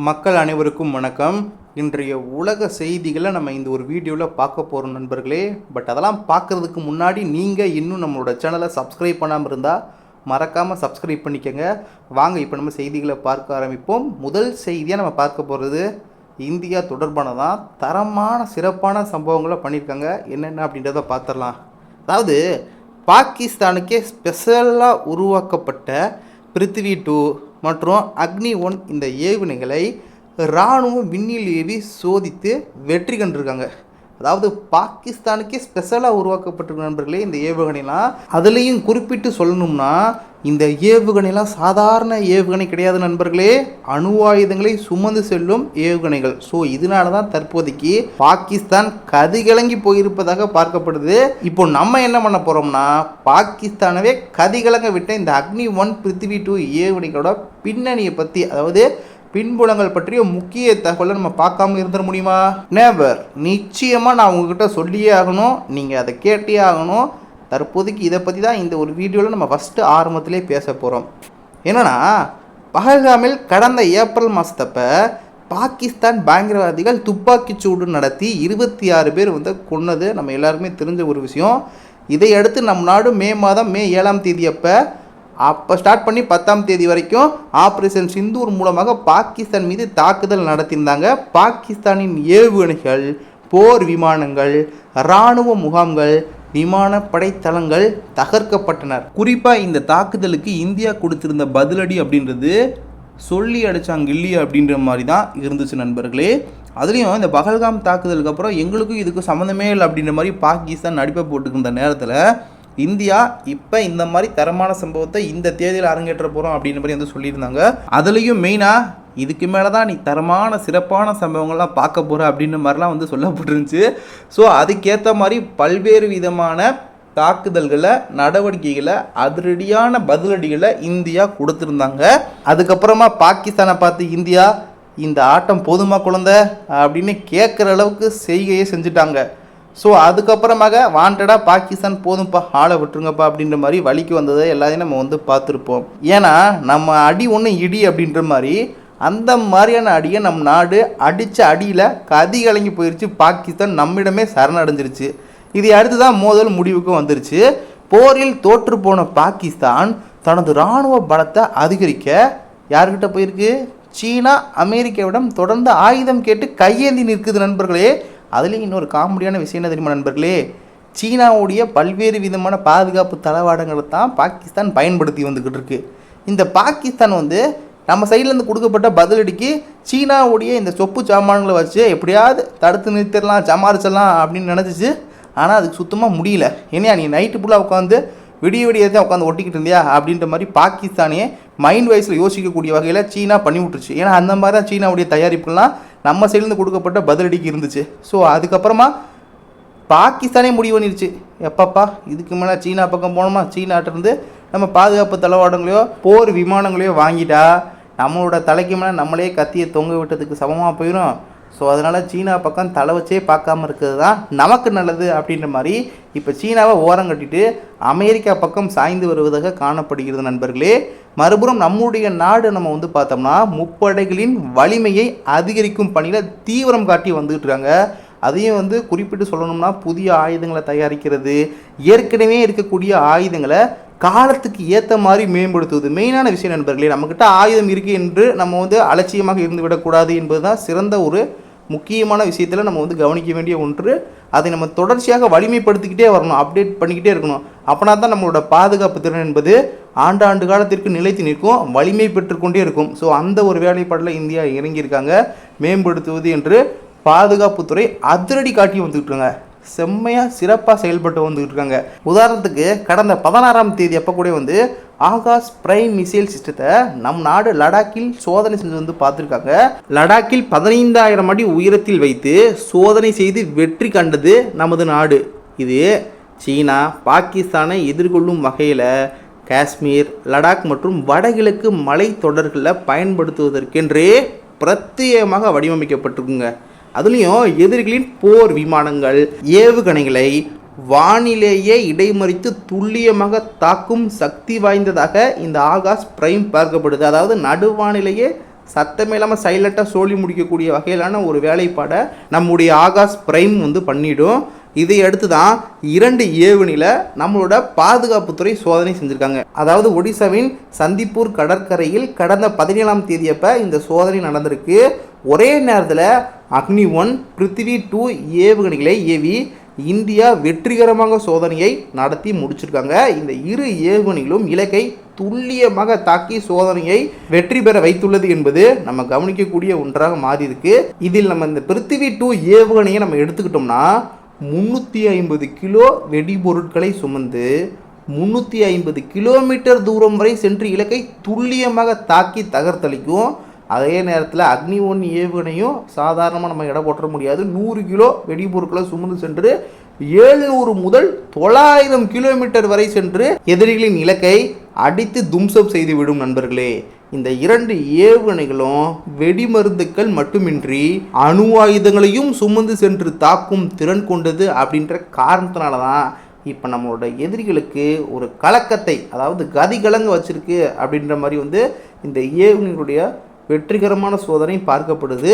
மக்கள் அனைவருக்கும் வணக்கம். இன்றைய உலக செய்திகளை நம்ம இந்த ஒரு வீடியோவில் பார்க்க போகிறோம் நண்பர்களே. பட் அதெல்லாம் பார்க்குறதுக்கு முன்னாடி நீங்கள் இன்னும் நம்மளோட சேனலை சப்ஸ்கிரைப் பண்ணாமல் இருந்தால் மறக்காமல் சப்ஸ்கிரைப் பண்ணிக்கோங்க. வாங்க இப்போ நம்ம செய்திகளை பார்க்க ஆரம்பிப்போம். முதல் செய்தியாக நம்ம பார்க்க போகிறது இந்தியா தொடர்பானதான். தரமான சிறப்பான சம்பவங்களை பண்ணியிருக்காங்க. என்னென்ன அப்படின்றத பார்த்துடலாம். அதாவது பாகிஸ்தானுக்கே ஸ்பெஷலாக உருவாக்கப்பட்ட பிருத்திவி 2 மற்றும் அக்னி 1 இந்த ஏவுகணைகளை இராணுவம் விண்ணில் ஏவி சோதித்து வெற்றி கண்டிருக்காங்க. அதாவது பாகிஸ்தானுக்கே ஸ்பெஷலாக உருவாக்கப்பட்டிருக்க நண்பர்களே இந்த ஏவுகணைலாம். அதுலேயும் குறிப்பிட்டு சொல்லணும்னா இந்த ஏவுகணைலாம் சாதாரண ஏவுகணை கிடையாது நண்பர்களே, அணு ஆயுதங்களை சுமந்து செல்லும் ஏவுகணைகள். ஸோ இதனால தான் தற்போதைக்கு பாகிஸ்தான் கதிகலங்கி போயிருப்பதாக பார்க்கப்படுது. இப்போ நம்ம என்ன பண்ண போகிறோம்னா பாகிஸ்தானவே கதிகலங்க விட்ட இந்த அக்னி 1 பிருத்திவி 2 ஏவுகணைகளோட பின்னணியை பற்றி, அதாவது பின்புலங்கள் பற்றிய முக்கிய தகவலை நம்ம பார்க்காம இருந்துட முடியுமா? நேவர். நிச்சயமாக நான் உங்ககிட்ட சொல்லியே ஆகணும், நீங்கள் அதை கேட்டே ஆகணும். தற்போதைக்கு இதை பற்றி தான் இந்த ஒரு வீடியோவில் நம்ம ஃபஸ்ட்டு ஆரம்பத்திலே பேச போகிறோம். என்னென்னா, பஹல்காமில் கடந்த ஏப்ரல் மாதத்தப்போ பாகிஸ்தான் பயங்கரவாதிகள் துப்பாக்கிச்சூடு நடத்தி 26 பேர் கொன்னது நம்ம எல்லாருக்குமே தெரிஞ்ச ஒரு விஷயம். இதையடுத்து நம் நாடு மே 7ஆம் தேதி அப்போ ஸ்டார்ட் பண்ணி 10ஆம் தேதி வரைக்கும் ஆப்ரேஷன் சிந்தூர் மூலமாக பாகிஸ்தான் மீது தாக்குதல் நடத்தியிருந்தாங்க. பாகிஸ்தானின் ஏவுகணைகள், போர் விமானங்கள், இராணுவ முகாம்கள், விமானப்படை தளங்கள் தகர்க்கப்பட்டனர். குறிப்பாக இந்த தாக்குதலுக்கு இந்தியா கொடுத்திருந்த பதிலடி அப்படின்றது சொல்லி அடித்தாங்க இல்லையா அப்படின்ற மாதிரி தான் இருந்துச்சு நண்பர்களே. அதுலேயும் இந்த பஹல்காம் தாக்குதலுக்கு அப்புறம் எங்களுக்கும் இதுக்கும் சம்மந்தமே இல்லை அப்படின்ற மாதிரி பாகிஸ்தான் நடிப்பை போட்டுக்கிற நேரத்தில் இந்தியா இப்போ இந்த மாதிரி தரமான சம்பவத்தை இந்த தேதியில் அரங்கேற்ற போகிறோம் அப்படின்ற மாதிரி சொல்லியிருந்தாங்க. அதுலேயும் மெயினாக இதுக்கு மேலே தான் நீ தரமான சிறப்பான சம்பவங்கள்லாம் பார்க்க போகிற அப்படின்ற மாதிரிலாம் சொல்லப்பட்டிருந்துச்சு. ஸோ அதுக்கேற்ற மாதிரி பல்வேறு விதமான தாக்குதல்களை, நடவடிக்கைகளை, அதிரடியான பதிலடிகளை இந்தியா கொடுத்துருந்தாங்க. அதுக்கப்புறமா பாகிஸ்தானை பார்த்து இந்தியா இந்த ஆட்டம் போதுமா குழந்தை அப்படின்னு கேட்குற அளவுக்கு செய்கையை செஞ்சுட்டாங்க. ஸோ அதுக்கப்புறமாக வாண்டடாக பாகிஸ்தான் போதும்ப்பா ஆளை விட்டுருங்கப்பா அப்படின்ற மாதிரி வழிக்கு வந்ததை எல்லாத்தையும் நம்ம பார்த்துருப்போம். ஏன்னா நம்ம அடி ஒன்று இடி அப்படின்ற மாதிரி அந்த மாதிரியான அடியை நம் நாடு அடித்த அடியில் கதி கலங்கி போயிடுச்சு. பாகிஸ்தான் நம்மிடமே சரணடைஞ்சிருச்சு. இதை அடுத்து தான் மோதல் முடிவுக்கு வந்துருச்சு. போரில் தோற்று போன பாகிஸ்தான் தனது இராணுவ பலத்தை அதிகரிக்க யார்கிட்ட போயிருக்கு? சீனா, அமெரிக்காவிடம் தொடர்ந்து ஆயுதம் கேட்டு கையேந்தி நிற்குது நண்பர்களே. அதுலேயும் இன்னொரு காமெடியான விஷயம் என்ன தெரியுமா நண்பர்களே? சீனாவுடைய பல்வேறு விதமான பாதுகாப்பு தளவாடங்களை தான் பாகிஸ்தான் பயன்படுத்தி வந்துக்கிட்டு இருக்கு. இந்த பாகிஸ்தான் நம்ம சைட்லேருந்து கொடுக்கப்பட்ட பதிலடிக்கு சீனாவுடைய இந்த சொப்பு சாமான்களை வச்சு எப்படியாவது தடுத்து நிறுத்திடலாம், சமாளிச்சிடலாம் அப்படின்னு நினச்சிச்சு. ஆனால் அதுக்கு சுத்தமாக முடியல. ஏன்னா நீ நைட்டு ஃபுல்லாக உட்காந்து விடிய தான் உட்காந்து ஒட்டிக்கிட்டு இருந்தியா அப்படின்ற மாதிரி பாகிஸ்தானே மைண்ட் வைஸில் யோசிக்கக்கூடிய வகையில் சீனா பண்ணி விட்டுருச்சு. ஏன்னா அந்த மாதிரி தான் சீனாவுடைய தயாரிப்புலாம் நம்ம சைட்லேருந்து கொடுக்கப்பட்ட பதிலடிக்கு இருந்துச்சு. ஸோ அதுக்கப்புறமா பாகிஸ்தானே முடிவு பண்ணிருச்சு, எப்பப்பா இதுக்கு மேலே சீனா பக்கம் போனோமா, சீனாட்டிருந்து நம்ம பாதுகாப்பு தளவாடங்களையோ போர் விமானங்களையோ வாங்கிட்டா நம்மளோட தலைக்கு மேலே நம்மளே கத்தியை தொங்க விட்டதுக்கு சமமாக போயிடும். ஸோ அதனால் சீனா பக்கம் தலை வச்சே பார்க்காம இருக்கிறது தான் நமக்கு நல்லது அப்படின்ற மாதிரி இப்போ சீனாவை ஓரம் கட்டிட்டு அமெரிக்கா பக்கம் சாய்ந்து வருவதாக காணப்படுகிறது நண்பர்களே. மறுபுறம் நம்முடைய நாடு நம்ம பார்த்தோம்னா முப்படைகளின் வலிமையை அதிகரிக்கும் பணியில் தீவிரம் காட்டி வந்துகிட்டு இருக்காங்க. அதையும் குறிப்பிட்டு சொல்லணும்னா புதிய ஆயுதங்களை தயாரிக்கிறது, ஏற்கனவே இருக்கக்கூடிய ஆயுதங்களை காலத்துக்கு ஏற்ற மாதிரி மேம்படுத்துவது மெயினான விஷயம் நண்பர்களே. நம்மக்கிட்ட ஆயுதம் இருக்குது என்று நம்ம அலட்சியமாக இருந்து விடக்கூடாது என்பது தான் சிறந்த ஒரு முக்கியமான விஷயத்தில் நம்ம கவனிக்க வேண்டிய ஒன்று. அதை நம்ம தொடர்ச்சியாக வலிமைப்படுத்திக்கிட்டே வரணும், அப்டேட் பண்ணிக்கிட்டே இருக்கணும். அப்படின்னா தான் நம்மளோட பாதுகாப்பு திறன் என்பது ஆண்டாண்டு காலத்திற்கு நிலைத்து நிற்கும், வலிமை பெற்றுக்கொண்டே இருக்கும். ஸோ அந்த ஒரு வேலைப்பாடில் இந்தியா இறங்கியிருக்காங்க. மேம்படுத்துவது என்று பாதுகாப்புத்துறை அதிரடி காட்டி வந்துக்கிட்டுருங்க, செம்மையாக சிறப்பாக செயல்பட்டு வந்துக்கிட்டு இருக்காங்க. உதாரணத்துக்கு கடந்த 16ஆம் தேதி அப்போ கூட ஆகாஷ் பிரைம் மிசைல் சிஸ்டத்தை நம் நாடு லடாக்கில் சோதனை செஞ்சு பார்த்துருக்காங்க. லடாக்கில் 15,000 அடி உயரத்தில் வைத்து சோதனை செய்து வெற்றி கண்டது நமது நாடு. இது சீனா பாகிஸ்தானை எதிர்கொள்ளும் வகையில் காஷ்மீர், லடாக் மற்றும் வடகிழக்கு மலை தொடர்களில் பயன்படுத்துவதற்கென்றே பிரத்யேகமாக வடிவமைக்கப்பட்டிருக்குங்க. அதுலேயும் எதிரிகளின் போர் விமானங்கள், ஏவுகணைகளை வானிலேயே இடைமறித்து துல்லியமாக தாக்கும் சக்தி வாய்ந்ததாக இந்த ஆகாஷ் பிரைம் பார்க்கப்படுது. அதாவது நடுவானிலேயே சத்தமே இல்லாமல் சைலண்ட்டாக சொல்லி முடிக்கக்கூடிய வகையிலான ஒரு வேலைப்பாடை நம்முடைய ஆகாஷ் பிரைம் வந்து பண்ணிடும். இதை அடுத்து தான் 2 ஏவுகணையில் நம்மளோட பாதுகாப்புத்துறை சோதனை செஞ்சுருக்காங்க. அதாவது ஒடிசாவின் சந்திப்பூர் கடற்கரையில் கடந்த 17ஆம் தேதி அப்போ இந்த சோதனை நடந்திருக்கு. ஒரே நேரத்தில் அக்னி 1, பிருத்திவி 2 ஏவுகணைகளை ஏவி இந்தியா வெற்றிகரமாக சோதனையை நடத்தி முடிச்சிருக்காங்க. இந்த இரு ஏவுகணைகளும் இலக்கை துல்லியமாக தாக்கி சோதனையை வெற்றி பெற வைத்துள்ளது என்பது நம்ம கவனிக்கக்கூடிய ஒன்றாக மாறி இருக்கு. இதில் நம்ம இந்த பிருத்திவி 2 ஏவுகணையை நம்ம எடுத்துக்கிட்டோம்னா 350 கிலோ வெடிபொருட்களை சுமந்து 350 கிலோமீட்டர் தூரம் வரை சென்று இலக்கை துல்லியமாக தாக்கி தகர்த்தளிக்கும். அதே நேரத்தில் அக்னி 1 ஏவுகணையும் சாதாரணமாக நம்ம எடை போட்ட முடியாது. 100 கிலோ வெடிபொருட்களை சுமந்து சென்று 700 முதல் 900 கிலோமீட்டர் வரை சென்று எதிரிகளின் இலக்கை அடித்து தும்சம் செய்துவிடும் நண்பர்களே. இந்த 2 ஏவுகணைகளும் வெடிமருந்துக்கள் மட்டுமின்றி அணு ஆயுதங்களையும் சுமந்து சென்று தாக்கும் திறன் கொண்டது அப்படின்ற காரணத்தினால தான் இப்போ நம்மளோட எதிரிகளுக்கு ஒரு கலக்கத்தை, அதாவது கதிகலங்க வச்சிருக்கு அப்படின்ற மாதிரி வந்து இந்த ஏவுகணைகளுடைய வெற்றிகரமான சோதனை பார்க்கப்படுது.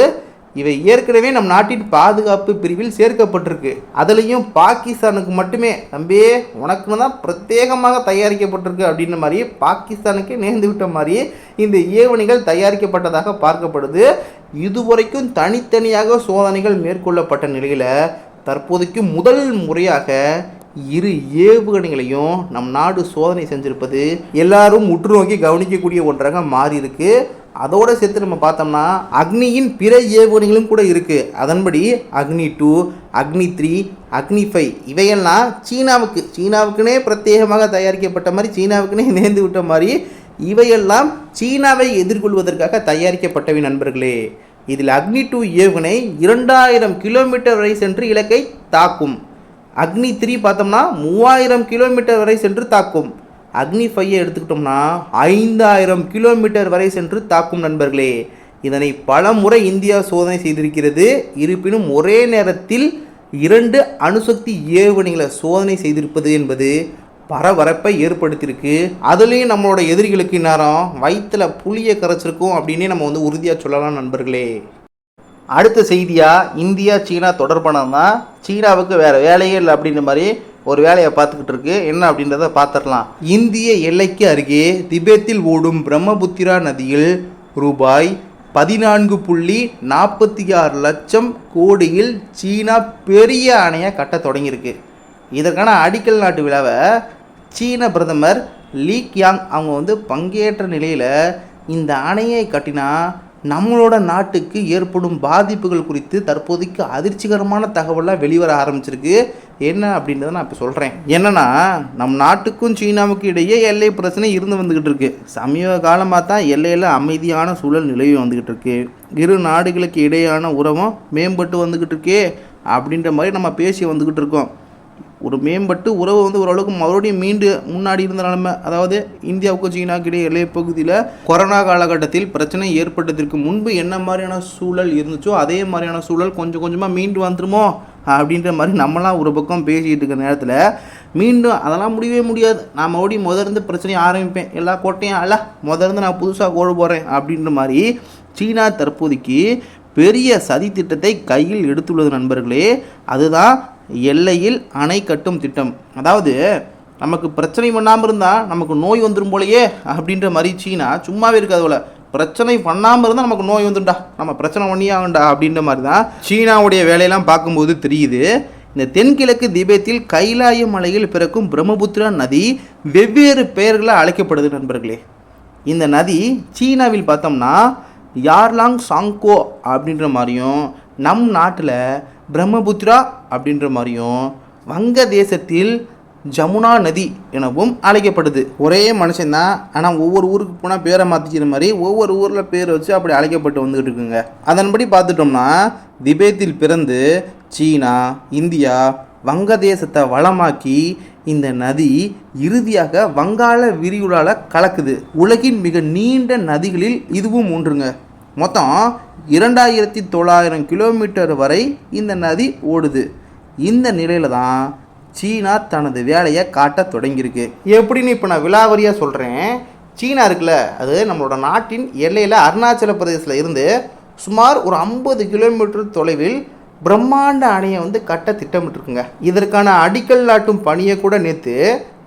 இவை ஏற்கனவே நம் நாட்டின் பாதுகாப்பு பிரிவில் சேர்க்கப்பட்டிருக்கு. அதுலேயும் பாகிஸ்தானுக்கு மட்டுமே தம்பி உனக்குன்னு தான் பிரத்யேகமாக தயாரிக்கப்பட்டிருக்கு அப்படின்ற மாதிரி பாகிஸ்தானுக்கே நேர்ந்து விட்ட மாதிரி இந்த ஏவுகணைகள் தயாரிக்கப்பட்டதாக பார்க்கப்படுது. இதுவரைக்கும் தனித்தனியாக சோதனைகள் மேற்கொள்ளப்பட்ட நிலையில் தற்போதைக்கு முதல் முறையாக இரு ஏவுகணைகளையும் நம் நாடு சோதனை செஞ்சிருப்பது எல்லாரும் உற்று நோக்கி கவனிக்கக்கூடிய ஒன்றாக மாறி இருக்கு. அதோடு சேர்த்து நம்ம பார்த்தோம்னா அக்னியின் பிற ஏவுகணைகளும் கூட இருக்குது. அதன்படி அக்னி 2, அக்னி 3, அக்னி 5 இவையெல்லாம் சீனாவுக்குனே பிரத்யேகமாக தயாரிக்கப்பட்ட மாதிரி, சீனாவுக்குனே நேர்ந்து விட்ட மாதிரி இவையெல்லாம் சீனாவை எதிர்கொள்வதற்காக தயாரிக்கப்பட்டவை நண்பர்களே. இதில் அக்னி 2 ஏவுகணை 2000 கிலோமீட்டர் வரை சென்று இலக்கை தாக்கும். அக்னி 3 பார்த்தோம்னா 3000 கிலோமீட்டர் வரை சென்று தாக்கும். அக்னி 5 எடுத்துக்கிட்டோம்னா 5000 கிலோமீட்டர் வரை சென்று தாக்கும் நண்பர்களே. இதனை பல முறை இந்தியா சோதனை செய்திருக்கிறது. இருப்பினும் ஒரே நேரத்தில் 2 அணுசக்தி ஏவுகணைகளை சோதனை செய்திருப்பது என்பது பரபரப்பை ஏற்படுத்தியிருக்கு. அதுலேயும் நம்மளோட எதிரிகளுக்கு நேரம் வயிற்றில் புளியை கரைச்சிருக்கும் அப்படின்னே நம்ம வந்து உறுதியாக சொல்லலாம் நண்பர்களே. அடுத்த செய்தியாக இந்தியா சீனா தொடர்பானது தான். சீனாவுக்கு வேறு வேலையே இல்லை அப்படின்ற மாதிரி ஒரு வேலையை பார்த்துக்கிட்டு இருக்கு. என்ன அப்படின்றத பார்த்துடலாம். இந்திய எல்லைக்கு அருகே திபெத்தில் ஓடும் பிரம்மபுத்திரா நதியில் ரூபாய் 14.46 லட்சம் கோடியில் சீனா பெரிய அணையை கட்ட தொடங்கியிருக்கு. இதற்கான அடிக்கல் நாட்டு விழாவை சீன பிரதமர் லீ கியாங் அவங்க வந்து பங்கேற்ற நிலையில் இந்த அணையை கட்டினா நம்மளோட நாட்டுக்கு ஏற்படும் பாதிப்புகள் குறித்து தற்போதைக்கு அதிர்ச்சிகரமான தகவலாக வெளிவர ஆரம்பிச்சிருக்கு. என்ன அப்படின்றத நான் இப்போ சொல்கிறேன். என்னென்னா நம் நாட்டுக்கும் சீனாவுக்கும் இடையே எல்லை பிரச்சனை இருந்து வந்துக்கிட்டு இருக்குது. சமீப காலமாக தான் எல்லையில் அமைதியான சூழல் நிலவி வந்துக்கிட்டு இருக்கு. இரு நாடுகளுக்கு இடையான உறவும் மேம்பட்டு வந்துக்கிட்டு இருக்கே அப்படின்ற மாதிரி நம்ம பேசி வந்துக்கிட்டு இருக்கோம். ஒரு மேம்பட்டு உறவு வந்து ஓரளவுக்கு மறுபடியும் முன்னாடி இருந்த நிலைமை, அதாவது இந்தியாவுக்கும் சீனாவுக்கு இடையே எல்லை பகுதியில் கொரோனா காலகட்டத்தில் பிரச்சனை ஏற்பட்டதற்கு முன்பு என்ன மாதிரியான சூழல் இருந்துச்சோ அதே மாதிரியான சூழல் கொஞ்சம் கொஞ்சமாக மீண்டு வந்துருமோ அப்படின்ற மாதிரி நம்மளாம் ஒரு பக்கம் பேசிகிட்டு இருக்கிற நேரத்தில் மீண்டும் அதெல்லாம் முடியவே முடியாது. நான் மறுபடியும் முதலிருந்து பிரச்சனையை ஆரம்பிப்பேன், எல்லா கோட்டையும் முதலிருந்து நான் புதுசாக கோடு போகிறேன் அப்படின்ற மாதிரி சீனா தற்போதைக்கு பெரிய சதி திட்டத்தை கையில் எடுத்துள்ளது நண்பர்களே. அதுதான் எல்லையில் அணை கட்டும் திட்டம். அதாவது நமக்கு பிரச்சனை பண்ணாமல் இருந்தால் நமக்கு நோய் வந்துடும் போலையே அப்படின்ற மாதிரி சீனா சும்மாவே இருக்காது போல. பிரச்சனை பண்ணாமல் இருந்தால் நமக்கு நோய் வந்துண்டா, நம்ம பிரச்சனை பண்ணியே ஆகண்டா அப்படின்ற மாதிரி தான் சீனாவுடைய வேலையெல்லாம் பார்க்கும்போது தெரியுது. இந்த தென்கிழக்கு திபெத்தில் கைலாய மலையில் பிறக்கும் பிரம்மபுத்திரா நதி வெவ்வேறு பெயர்களால் அழைக்கப்படுது நண்பர்களே. இந்த நதி சீனாவில் பார்த்தோம்னா யார்லாங் சாங்கோ அப்படின்ற மாதிரியும், நம் நாட்டில் பிரம்மபுத்திரா அப்படின்ற மாதிரியும், வங்கதேசத்தில் ஜமுனா நதி எனவும் அழைக்கப்படுது. ஒரே மனுஷன்தான், ஆனால் ஒவ்வொரு ஊருக்கு போனால் பேரை மாற்றிக்கிற மாதிரி ஒவ்வொரு ஊரில் பேர் வச்சு அப்படி அழைக்கப்பட்டு வந்துக்கிட்டு இருக்குங்க. அதன்படி பார்த்துட்டோம்னா திபெத்தில் பிறந்து சீனா, இந்தியா, வங்கதேசத்தை வளமாக்கி இந்த நதி இறுதியாக வங்காள விரிகுடாவில் கலக்குது. உலகின் மிக நீண்ட நதிகளில் இதுவும் ஒன்றுங்க. மொத்தம் 2900 கிலோமீட்டர் வரை இந்த நதி ஓடுது. இந்த நிலையில் தான் சீனா தனது வேலையை காட்ட தொடங்கியிருக்கு. எப்படின்னு இப்போ நான் விலாவரியாக சொல்கிறேன். சீனா இருக்குல்ல, அது நம்மளோட நாட்டின் எல்லையில் அருணாச்சல பிரதேசத்தில் இருந்து சுமார் ஒரு 50 கிலோமீட்டர் தொலைவில் பிரம்மாண்ட அணையை வந்து கட்ட திட்டமிட்டுருக்குங்க. இதற்கான அடிக்கல் நாட்டும் பணியை கூட நேற்று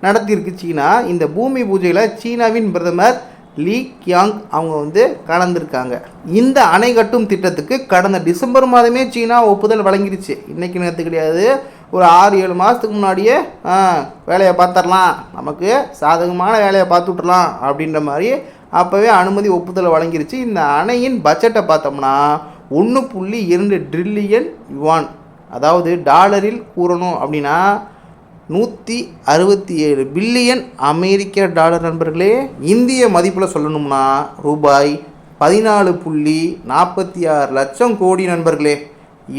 நடத்தியிருக்கு சீனா. இந்த பூமி பூஜையில் சீனாவின் பிரதமர் லீ கியாங் அவங்க வந்து கலந்துருக்காங்க. இந்த அணை கட்டும் திட்டத்துக்கு கடந்த டிசம்பர் மாதமே சீனா ஒப்புதல் வழங்கிருச்சு. இன்றைக்கி நேற்று கிடையாது, ஒரு 6-7 மாதத்துக்கு முன்னாடியே வேலையை பார்த்துடலாம், நமக்கு சாதகமான வேலையை பார்த்து விட்டுறலாம் அப்படின்ற மாதிரி அப்போவே அனுமதி ஒப்புதல் வழங்கிருச்சு. இந்த அணையின் பட்ஜெட்டை பார்த்தோம்னா 1.2 ட்ரில்லியன் யுவான், அதாவது டாலரில் கூறணும் அப்படின்னா 167 பில்லியன் அமெரிக்க டாலர் நண்பர்களே. இந்திய மதிப்பில் சொல்லணும்னா ரூபாய் 14.46 லட்சம் கோடி நண்பர்களே.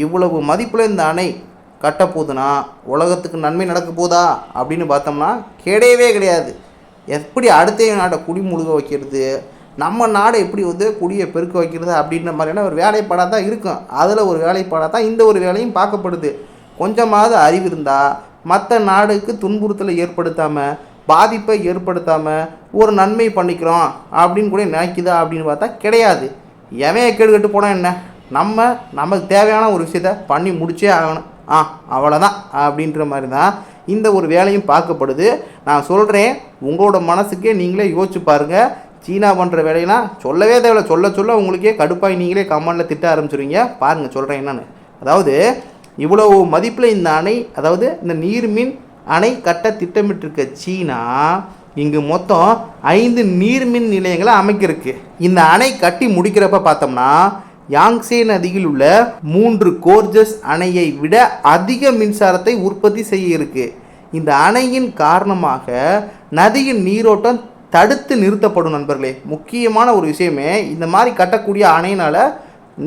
இவ்வளவு மதிப்பில் இந்த அணை கட்டப்போகுதுன்னா உலகத்துக்கு நன்மை நடக்க போதா அப்படின்னு பார்த்தோம்னா கிடையவே கிடையாது. எப்படி அடுத்த நாட்டை குடி முழுக வைக்கிறது, நம்ம நாடை எப்படி வந்து குடியை பெருக்க வைக்கிறது அப்படின்ற மாதிரியான ஒரு வேலைப்பாடாக தான் இருக்கும். அதில் ஒரு வேலைப்பாடாக தான் இந்த ஒரு வேலையும் பார்க்கப்படுது. கொஞ்சமாவது அறிவு இருந்தால் மற்ற நாடுக்கு துன்புறுத்தலை ஏற்படுத்தாமல், பாதிப்பை ஏற்படுத்தாமல் ஒரு நன்மை பண்ணிக்கிறோம் அப்படின்னு கூட நினைக்குதா அப்படின்னு பார்த்தா கிடையாது. எவையை கேடுகட்டு போனால் என்ன, நமக்கு தேவையான ஒரு விஷயத்தை பண்ணி முடிச்சே ஆகணும், அவ்வளோதான் அப்படின்ற மாதிரி தான் இந்த ஒரு வேலையும் பார்க்கப்படுது. நான் சொல்கிறேன், உங்களோட மனசுக்கே நீங்களே யோசிச்சு பாருங்கள். சீனா பண்ணுற வேலையெல்லாம் சொல்லவே தேவையில்லை, சொல்ல உங்களுக்கே கடுப்பாய் நீங்களே கமெண்டில் திட்ட ஆரம்பிச்சிருவீங்க. பாருங்கள் சொல்கிறேன் என்னென்னு. அதாவது இவ்வளவு மதிப்பில் இந்த அணை, அதாவது இந்த நீர்மின் அணை கட்ட திட்டமிட்டிருக்க சீனா இங்கு மொத்தம் 5 நீர்மின் நிலையங்களை அமைக்கிருக்கு. இந்த அணை கட்டி முடிக்கிறப்ப பார்த்தோம்னா யாங்சே நதியில் உள்ள 3 கோர்ஜஸ் அணையை விட அதிக மின்சாரத்தை உற்பத்தி செய்ய இருக்கு. இந்த அணையின் காரணமாக நதியின் நீரோட்டம் தடுத்து நிறுத்தப்படும் நண்பர்களே. முக்கியமான ஒரு விஷயமே, இந்த மாதிரி கட்டக்கூடிய அணையினால்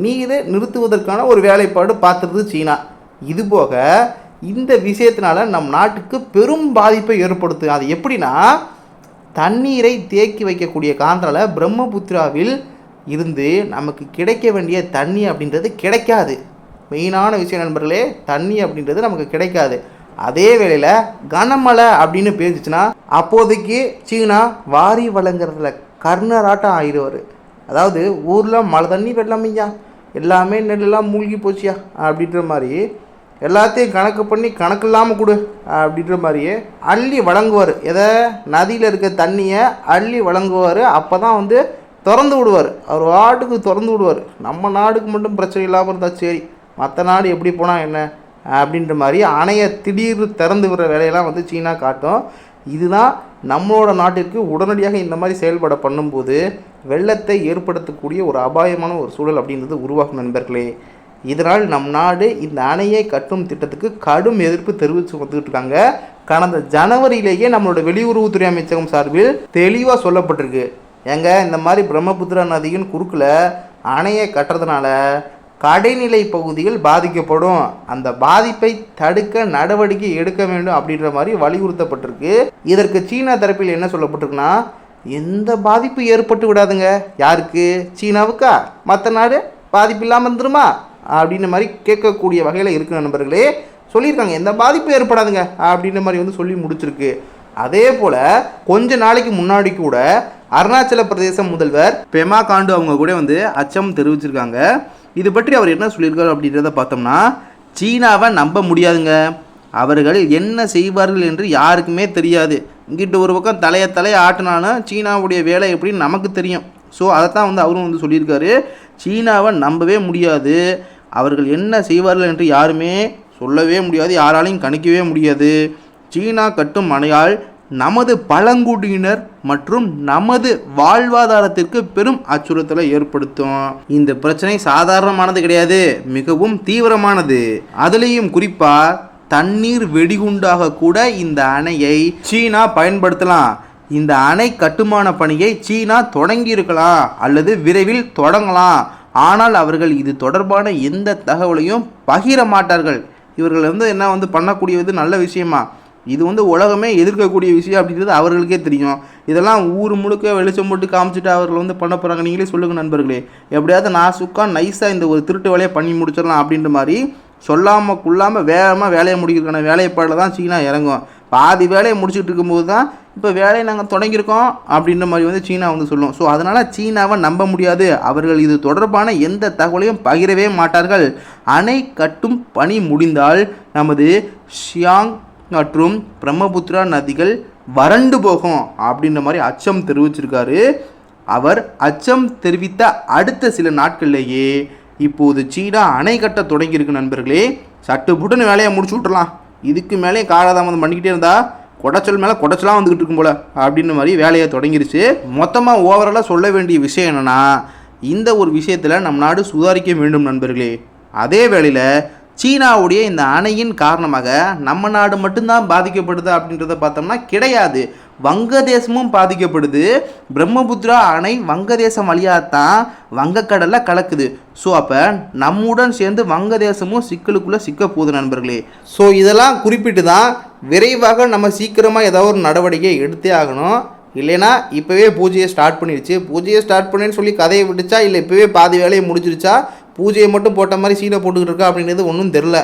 நீரை நிறுத்துவதற்கான ஒரு வேலைப்பாடு பார்த்துருது சீனா. இதுபோக இந்த விஷயத்தினால நம் நாட்டுக்கு பெரும் பாதிப்பை ஏற்படுத்து. அது எப்படின்னா, தண்ணீரை தேக்கி வைக்கக்கூடிய காரணத்தால் பிரம்மபுத்திராவில் இருந்து நமக்கு கிடைக்க வேண்டிய தண்ணி அப்படின்றது கிடைக்காது. மெயினான விஷயம் நண்பர்களே, தண்ணி அப்படின்றது நமக்கு கிடைக்காது. அதே வேளையில் கனமழை அப்படின்னு பேசிச்சுன்னா அப்போதைக்கு சீனா வாரி வழங்குறதுல கர்ணராட்டம் ஆயிடுவார். அதாவது ஊரில் மழை தண்ணி வெள்ளமையா, எல்லாமே நெல்லெல்லாம் மூழ்கி போச்சியா அப்படின்ற மாதிரி எல்லாத்தையும் கணக்கு பண்ணி கணக்கு இல்லாமல் கொடு அப்படின்ற மாதிரியே அள்ளி வழங்குவார். எதை, நதியில் இருக்க தண்ணியை அள்ளி வழங்குவார். அப்போ தான் வந்து திறந்து விடுவார், அவர் வாட்டுக்கு திறந்து விடுவார். நம்ம நாடுக்கு மட்டும் பிரச்சனை இல்லாமல் இருந்தால் சரி, மற்ற நாடு எப்படி போனால் என்ன அப்படின்ற மாதிரி அணையை திடீர்னு திறந்து விடுற வேலையெல்லாம் வந்து சீனா காட்டும். இதுதான் நம்மளோட நாட்டிற்கு உடனடியாக இந்த மாதிரி செயல்பட பண்ணும்போது வெள்ளத்தை ஏற்படுத்தக்கூடிய ஒரு அபாயமான ஒரு சூழல் அப்படின்றது உருவாகும் நண்பர்களே. இதனால் நம் நாடு இந்த அணையை கட்டும் திட்டத்துக்கு கடும் எதிர்ப்பு தெரிவித்து வந்துக்கிட்டு இருக்காங்க. கடந்த ஜனவரியிலேயே நம்மளோட வெளியுறவுத்துறை அமைச்சகம் சார்பில் தெளிவாக சொல்லப்பட்டிருக்கு, ஏங்க இந்த மாதிரி பிரம்மபுத்திரா நதியின் குறுக்கில் அணையை கட்டுறதுனால கடைநிலை பகுதிகள் பாதிக்கப்படும், அந்த பாதிப்பை தடுக்க நடவடிக்கை எடுக்க வேண்டும் அப்படின்ற மாதிரி வலியுறுத்தப்பட்டிருக்கு. இதற்கு சீனா தரப்பில் என்ன சொல்லப்பட்டிருக்குன்னா, எந்த பாதிப்பு ஏற்பட்டு விடாதுங்க. யாருக்கு, சீனாவுக்கா? மற்ற நாடு பாதிப்பு இல்லாமல் இருந்துருமா அப்படின்ற மாதிரி கேட்கக்கூடிய வகையில் இருக்கிற நண்பர்களே சொல்லியிருக்காங்க. எந்த பாதிப்பு ஏற்படாதுங்க அப்படின்ற மாதிரி வந்து சொல்லி முடிச்சிருக்கு. அதே போல் கொஞ்ச நாளைக்கு முன்னாடி கூட அருணாச்சல பிரதேச முதல்வர் பெமா காண்டு அவங்க கூட வந்து அச்சம் தெரிவிச்சிருக்காங்க. இது பற்றி அவர் என்ன சொல்லியிருக்காரு அப்படின்றத பார்த்தோம்னா, சீனாவை நம்ப முடியாதுங்க, அவர்கள் என்ன செய்வார்கள் என்று யாருக்குமே தெரியாது. இங்கிட்ட ஒரு பக்கம் தலையை ஆட்டினாலும் சீனாவுடைய வேலை எப்படின்னு நமக்கு தெரியும். ஸோ அதைத்தான் வந்து அவரும் வந்து சொல்லியிருக்காரு, சீனாவை நம்பவே முடியாது, அவர்கள் என்ன செய்வார்கள் என்று யாருமே சொல்லவே முடியாது, யாராலையும் கணிக்கவே முடியாது. சீனா கட்டும் அணையால் நமது பழங்குடியினர் மற்றும் நமது வாழ்வாதாரத்திற்கு பெரும் அச்சுறுத்தலை ஏற்படுத்தும். இந்த பிரச்சனை சாதாரணமானது கிடையாது, மிகவும் தீவிரமானது. அதுலேயும் குறிப்பா தண்ணீர் வெடிகுண்டாக கூட இந்த அணையை சீனா பயன்படுத்தலாம். இந்த அணை கட்டுமான பணியை சீனா தொடங்கி இருக்கலாம் அல்லது விரைவில் தொடங்கலாம். ஆனால் அவர்கள் இது தொடர்பான எந்த தகவலையும் பகிர மாட்டார்கள். இவர்கள் வந்து என்ன வந்து பண்ணக்கூடியது நல்ல விஷயமா, இது வந்து உலகமே எதிர்க்கக்கூடிய விஷயம் அப்படின்றது அவர்களுக்கே தெரியும். இதெல்லாம் ஊர் முழுக்க வெளிச்சம் போட்டு காமிச்சிட்டு அவர்கள் வந்து பண்ண போகிறாங்க. நீங்களே சொல்லுங்கள் நண்பர்களே, எப்படியாவது நாசுக்கா நைஸாக இந்த ஒரு திருட்டு வேலையை பண்ணி முடிச்சிடலாம் அப்படின்ற மாதிரி சொல்லாமல் கொள்ளாமல் வேகமாக வேலையை முடிக்கிறதுக்கான வேலைப்பாடில் தான் சீனா இறங்கும். பாதி வேலையை முடிச்சுட்டு இருக்கும்போது தான் இப்போ வேலையை நாங்கள் தொடங்கியிருக்கோம் அப்படின்ற மாதிரி வந்து சீனா வந்து சொல்லும். ஸோ அதனால் சீனாவை நம்ப முடியாது. அவர்கள் இது தொடர்பான எந்த தகவலையும் பகிரவே மாட்டார்கள். அணை கட்டும் பணி முடிந்தால் நமது ஷியாங் மற்றும் பிரம்மபுத்திரா நதிகள் வறண்டு போகும் அப்படின்ற மாதிரி அச்சம் தெரிவிச்சிருக்காரு. அவர் அச்சம் தெரிவித்த அடுத்த சில நாட்கள்லேயே இப்போது சீனா அணை கட்ட தொடங்கியிருக்கு நண்பர்களே. சட்டுப்புட்டுன்னு வேலையை முடிச்சு விட்டுறலாம், இதுக்கு மேலே காலதாமதம் பண்ணிக்கிட்டே இருந்தால் குடைச்சல் மேலே குடைச்சலாம் வந்துக்கிட்டு இருக்கும் போல் அப்படின்ற மாதிரி வேலையை தொடங்கிருச்சு. மொத்தமாக ஓவராலாக சொல்ல வேண்டிய விஷயம் என்னென்னா, இந்த ஒரு விஷயத்தில் நம் நாடு சுதாரிக்க வேண்டும் நண்பர்களே. அதே வேளையில் சீனாவுடைய இந்த அணையின் காரணமாக நம்ம நாடு மட்டும்தான் பாதிக்கப்படுது அப்படின்றத பார்த்தோம்னா கிடையாது. வங்கதேசமும் பாதிக்கப்படுது. பிரம்மபுத்திரா அணை வங்கதேசம் வழியாகத்தான் வங்கக்கடலில் கலக்குது. ஸோ அப்போ நம்முடன் சேர்ந்து வங்கதேசமும் சிக்கலுக்குள்ளே சிக்க போகுது நண்பர்களே. ஸோ இதெல்லாம் குறிப்பிட்டு தான் விரைவாக நம்ம சீக்கிரமாக ஏதாவது ஒரு நடவடிக்கை எடுத்தே ஆகணும். இல்லைனா இப்போவே பூஜையை ஸ்டார்ட் பண்ணிடுச்சு. பூஜையை ஸ்டார்ட் பண்ணேன்னு சொல்லி கதையை விட்டுச்சா, இல்லை இப்போவே பாதி வேலையை முடிச்சிருச்சா, பூஜையை மட்டும் போட்ட மாதிரி சீனை போட்டுக்கிட்டு இருக்கா அப்படின்றது ஒன்றும் தெரில.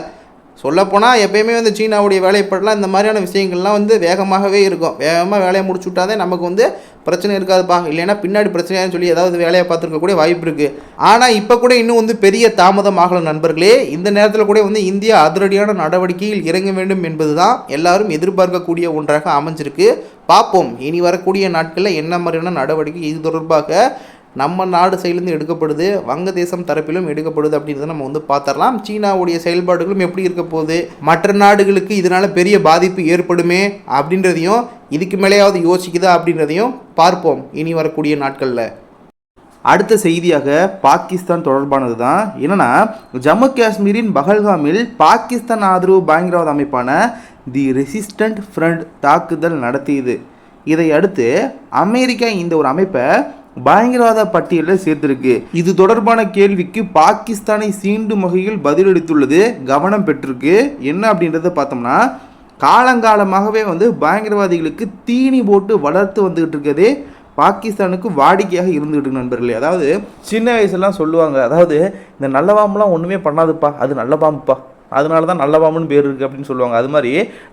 சொல்லப்போனால் எப்போயுமே வந்து சீனாவுடைய வேலைப்படலாம் இந்த மாதிரியான விஷயங்கள்லாம் வந்து வேகமாகவே இருக்கும். வேகமாக வேலையை முடிச்சு விட்டாதே நமக்கு வந்து பிரச்சனை இருக்காதுப்பா, இல்லைன்னா பின்னாடி பிரச்சனையான்னு சொல்லி ஏதாவது வேலையை பார்த்துருக்கக்கூடிய வாய்ப்பு இருக்குது. ஆனால் இப்போ கூட இன்னும் வந்து பெரிய தாமதம் ஆகலை நண்பர்களே. இந்த நேரத்தில் கூட வந்து இந்தியா அதிரடியான நடவடிக்கையில் இறங்க வேண்டும் என்பது தான் எல்லாரும் எதிர்பார்க்கக்கூடிய ஒன்றாக அமைஞ்சிருக்கு. பார்ப்போம் இனி வரக்கூடிய நாட்களில் என்ன மாதிரியான நடவடிக்கை இது தொடர்பாக நம்ம நாடு சைட்லேருந்து எடுக்கப்படுது, வங்கதேசம் தரப்பிலும் எடுக்கப்படுது அப்படின்றத நம்ம வந்து பார்த்துடலாம். சீனாவுடைய செயல்பாடுகளும் எப்படி இருக்க போகுது, மற்ற நாடுகளுக்கு இதனால் பெரிய பாதிப்பு ஏற்படுமே அப்படின்றதையும், இதுக்கு மேலேயாவது யோசிக்குதா அப்படின்றதையும் பார்ப்போம் இனி வரக்கூடிய நாட்களில். அடுத்த செய்தியாக பாகிஸ்தான் தொடர்பானது தான். என்னென்னா, ஜம்மு காஷ்மீரின் பஹல்காமில் பாகிஸ்தான் ஆதரவு பயங்கரவாத அமைப்பான தி ரெசிஸ்டன்ட் ஃப்ரண்ட் தாக்குதல் நடத்தியது. இதை அடுத்து அமெரிக்கா இந்த ஒரு அமைப்பை பயங்கரவாத பட்டியலில் சேர்த்திருக்கு. இது தொடர்பான கேள்விக்கு பாகிஸ்தானை சீண்டும் வகையில் பதிலளித்துள்ளது கவனம் பெற்றிருக்கு. என்ன அப்படின்றத பார்த்தோம்னா, காலங்காலமாகவே வந்து பயங்கரவாதிகளுக்கு தீனி போட்டு வளர்த்து வந்துக்கிட்டு இருக்கதே பாகிஸ்தானுக்கு வாடிக்கையாக இருந்துகிட்டு இருக்கு நண்பர்களே. அதாவது சின்ன வயசுலாம் சொல்லுவாங்க, அதாவது இந்த நல்ல பாம்புலாம் ஒன்றுமே பண்ணாதுப்பா, அது நல்ல பாம்புப்பா, அதனால தான் நல்ல பாம்புன்னு பேர் இருக்குது அப்படின்னு சொல்லுவாங்க. அது மாதிரி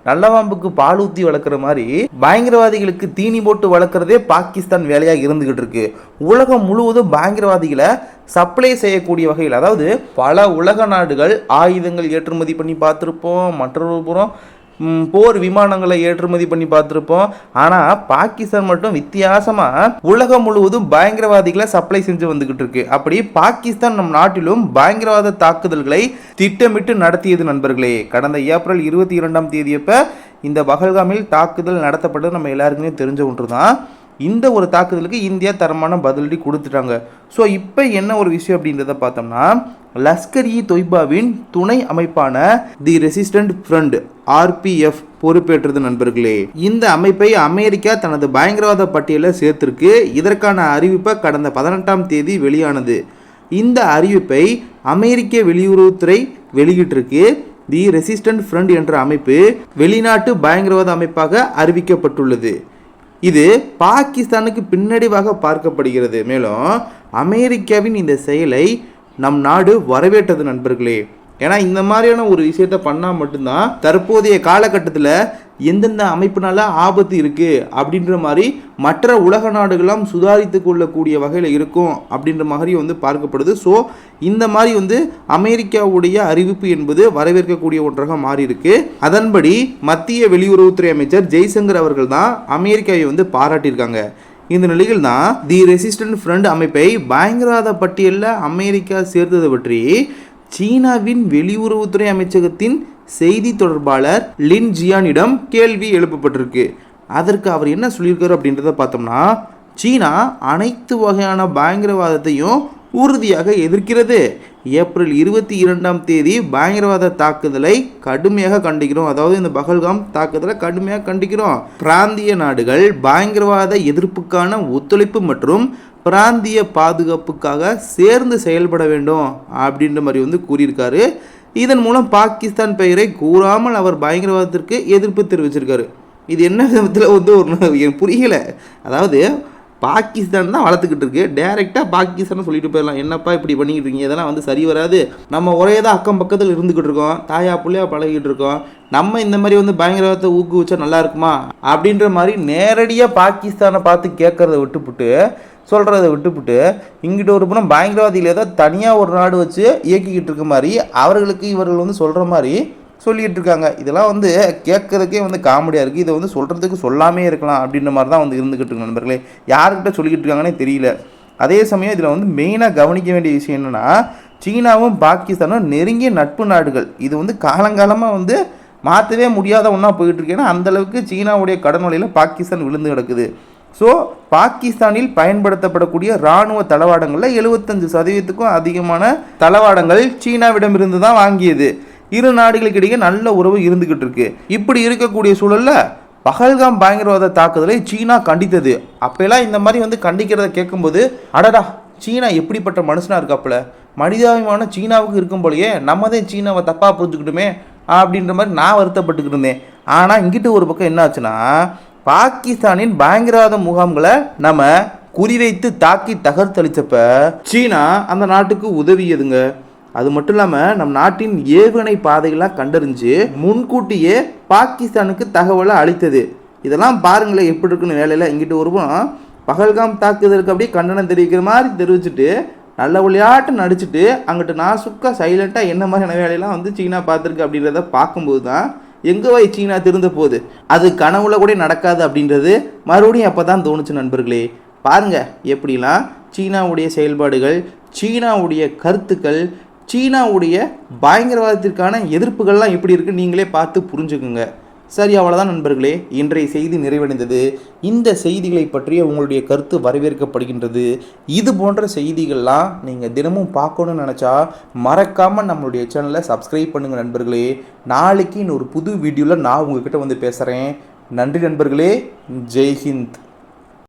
நல்ல பாம்புக்கு பால் ஊற்றி வளர்க்குற மாதிரி பயங்கரவாதிகளுக்கு தீனி போட்டு வளர்க்குறதே பாகிஸ்தான் வேலையாக இருந்துக்கிட்டு இருக்கு. உலகம் முழுவதும் பயங்கரவாதிகளை சப்ளை செய்யக்கூடிய வகையில், அதாவது பல உலக நாடுகள் ஆயுதங்கள் ஏற்றுமதி பண்ணி பார்த்துருப்போம், மற்றொரு புறம் போர் விமானங்களை ஏற்றுமதி பண்ணி பார்த்துருப்போம். ஆனால் பாகிஸ்தான் மட்டும் வித்தியாசமாக உலகம் முழுவதும் பயங்கரவாதிகளை சப்ளை செஞ்சு வந்துக்கிட்டு இருக்கு. அப்படி பாகிஸ்தான் நம் நாட்டிலும் பயங்கரவாத தாக்குதல்களை திட்டமிட்டு நடத்தியது நண்பர்களே. கடந்த ஏப்ரல் 22 இந்த பஹல்காமில் தாக்குதல் நடத்தப்பட்டது நம்ம எல்லாருக்குமே தெரிஞ்ச ஒன்று தான். இந்த ஒரு தாக்குதலுக்கு இந்தியா தரமான பதிலடி கொடுத்துட்டாங்க. ஸோ இப்போ என்ன ஒரு விஷயம் அப்படின்றத பார்த்தோம்னா, லஷ்கர்-இ-தொய்பாவின் துணை அமைப்பான தி ரெசிஸ்டன்ட் ஃப்ரண்ட் RPF பொறுப்பேற்றது நண்பர்களே. இந்த அமைப்பை அமெரிக்கா தனது பயங்கரவாத பட்டியலில் சேர்த்திருக்கு. இதற்கான அறிவிப்பை கடந்த 18 வெளியானது. இந்த அறிவிப்பை அமெரிக்க வெளியுறவுத்துறை வெளியிட்டிருக்கு. தி ரெசிஸ்டன்ட் ஃப்ரண்ட் என்ற அமைப்பு வெளிநாட்டு பயங்கரவாத அமைப்பாக அறிவிக்கப்பட்டுள்ளது. இது பாகிஸ்தானுக்கு பின்னடைவாக பார்க்கப்படுகிறது. மேலும் அமெரிக்காவின் இந்த செயலை நம் நாடு வரவேற்றது நண்பர்களே. ஏன்னா இந்த மாதிரியான ஒரு விஷயத்த பண்ணால் மட்டும்தான் தற்போதைய காலகட்டத்தில் எந்தெந்த அமைப்புனால ஆபத்து இருக்குது அப்படின்ற மாதிரி மற்ற உலக நாடுகளாம் சுதாரித்து கொள்ளக்கூடிய வகையில் இருக்கும் அப்படின்ற மாதிரி வந்து பார்க்கப்படுது. ஸோ இந்த மாதிரி வந்து அமெரிக்காவுடைய அறிவிப்பு என்பது வரவேற்கக்கூடிய ஒன்றாக மாறி இருக்கு. அதன்படி மத்திய வெளியுறவுத்துறை அமைச்சர் ஜெய்சங்கர் அவர்கள் தான் அமெரிக்காவை வந்து பாராட்டியிருக்காங்க. இந்த நிலையில் தான் தி ரெசிஸ்டன்ட் ஃப்ரண்ட் அமைப்பை பயங்கரவாத பட்டியலில் அமெரிக்கா சேர்த்ததை பற்றி சீனாவின் வெளியுறவுத்துறை அமைச்சகத்தின் செய்தி தொடர்பாளர் லின் ஜியானிடம் கேள்வி எழுப்பப்பட்டிருக்கு. அதற்கு அவர் என்ன சொல்லியிருக்காரு அப்படின்றத பார்த்தோம்னா, சீனா அனைத்து வகையான பயங்கரவாதத்தையும் உறுதியாக எதிர்க்கிறது. ஏப்ரல் 22 பயங்கரவாத தாக்குதலை கடுமையாக கண்டிக்கிறோம். அதாவது இந்த பஹல்காம் தாக்குதலை கடுமையாக கண்டிக்கிறோம். பிராந்திய நாடுகள் பயங்கரவாத எதிர்ப்புக்கான ஒத்துழைப்பு மற்றும் பிராந்திய பாதுகாப்புக்காக சேர்ந்து செயல்பட வேண்டும் அப்படின்ற மாதிரி வந்து கூறியிருக்காரு. இதன் மூலம் பாகிஸ்தான் பெயரை கூறாமல் அவர் பயங்கரவாதத்திற்கு எதிர்ப்பு தெரிவிச்சிருக்காரு. இது என்ன விதத்தில் வந்து ஒரு புரியலை. அதாவது பாகிஸ்தான் தான் வளர்த்துக்கிட்டு இருக்கு. டைரெக்டாக பாகிஸ்தான் சொல்லிட்டு போயிடலாம், என்னப்பா இப்படி பண்ணிக்கிட்டு இருக்கீங்க, இதெல்லாம் வந்து சரி வராது, நம்ம ஒரே தான் அக்கம் பக்கத்தில் இருந்துக்கிட்டு இருக்கோம், தாயா பிள்ளையா பழகிட்டு இருக்கோம், நம்ம இந்த மாதிரி வந்து பயங்கரவாதத்தை ஊக்குவிச்சா நல்லா இருக்குமா அப்படின்ற மாதிரி நேரடியாக பாகிஸ்தானை பார்த்து கேட்குறத விட்டுப்புட்டு சொல்கிறத விட்டுப்புட்டு இங்கிட்ட ஒரு புறம் பயங்கரவாதிகள் ஏதோ தனியாக ஒரு நாடு வச்சு இயக்கிக்கிட்டு இருக்க மாதிரி அவர்களுக்கு இவர்கள் வந்து சொல்கிற மாதிரி சொல்லிகிட்டு இருக்காங்க. இதெல்லாம் வந்து கேட்குறதுக்கே வந்து காமெடியாக இருக்குது. இதை வந்து சொல்கிறதுக்கு சொல்லாமே இருக்கலாம் அப்படின்ற மாதிரி தான் வந்து இருந்துக்கிட்டு இருக்கு நண்பர்களே. யாருக்கிட்ட சொல்லிக்கிட்டு இருக்காங்கன்னே தெரியல. அதே சமயம் இதில் வந்து மெயினாக கவனிக்க வேண்டிய விஷயம் என்னென்னா, சீனாவும் பாகிஸ்தானும் நெருங்கிய நட்பு நாடுகள். இது வந்து காலங்காலமாக வந்து மாற்றவே முடியாத ஒன்றா போயிட்டுருக்கு. ஏன்னா அந்தளவுக்கு சீனாவுடைய கடன் வலையில் பாகிஸ்தான் விழுந்து கிடக்குது. ஸோ பாகிஸ்தானில் பயன்படுத்தப்படக்கூடிய இராணுவ தளவாடங்களில் 75% அதிகமான தளவாடங்கள் சீனாவிடமிருந்து தான் வாங்கியது. இரு நாடுகளுக்கு இடையே நல்ல உறவு இருந்துகிட்டு இருக்கு. இப்படி இருக்கக்கூடிய சூழலில் பஹல்காம் பயங்கரவாத தாக்குதலை சீனா கண்டித்தது. அப்பெல்லாம் இந்த மாதிரி வந்து கண்டிக்கிறத கேட்கும்போது, அடடா சீனா எப்படிப்பட்ட மனுஷனாக இருக்காப்புல, மனிதாபிமான சீனாவுக்கு இருக்கும் போலயே நம்ம தான் சீனாவை தப்பாக புரிஞ்சுக்கிட்டுமே அப்படின்ற மாதிரி நான் வருத்தப்பட்டுக்கிட்டு இருந்தேன். ஆனால் இங்கிட்ட ஒரு பக்கம் என்ன ஆச்சுன்னா, பாகிஸ்தானின் பயங்கரவாத முகாம்களை நம்ம குறிவைத்து தாக்கி தகர்த்தளிச்சப்ப சீனா அந்த நாட்டுக்கு உதவியதுங்க. அது மட்டும் இல்லாமல் நம் நாட்டின் ஏவுகணை பாதைகளாக கண்டறிஞ்சு முன்கூட்டியே பாகிஸ்தானுக்கு தகவலை அளித்தது. இதெல்லாம் பாருங்களேன் எப்படி இருக்குன்னு வேலையில். இங்கிட்ட ஒருவன் பஹல்காம் தாக்குதலுக்கு அப்படியே கண்டனம் தெரிவிக்கிற மாதிரி தெரிவிச்சுட்டு நல்ல விளையாட்டு நடிச்சுட்டு அங்கிட்டு நாசுக்காக சைலண்ட்டாக என்ன மாதிரியான வேலையெல்லாம் வந்து சீனா பார்த்துருக்கு அப்படின்றத பார்க்கும்போது தான் எங்கே போய் சீனா திருந்த போகுது, அது கனவுல கூட நடக்காது அப்படின்றது மறுபடியும் அப்போ தான் தோணுச்சு நண்பர்களே. பாருங்கள் எப்படிலாம் சீனாவுடைய செயல்பாடுகள், சீனாவுடைய கருத்துக்கள், சீனாவுடைய பயங்கரவாதத்திற்கான எதிர்ப்புகள்லாம் எப்படி இருக்குன்னு நீங்களே பார்த்து புரிஞ்சுக்குங்க. சரி, அவ்வளோதான் நண்பர்களே, இன்றைய செய்தி நிறைவடைந்தது. இந்த செய்திகளை பற்றிய உங்களுடைய கருத்து வரவேற்கப்படுகின்றது. இது போன்ற செய்திகள்லாம் நீங்கள் தினமும் பார்க்கணுன்னு நினச்சா மறக்காமல் நம்மளுடைய சேனலை சப்ஸ்கிரைப் பண்ணுங்கள் நண்பர்களே. நாளைக்கு இன்னொரு புது வீடியோவில் நான் உங்ககிட்ட வந்து பேசுகிறேன். நன்றி நண்பர்களே. ஜெய்ஹிந்த்.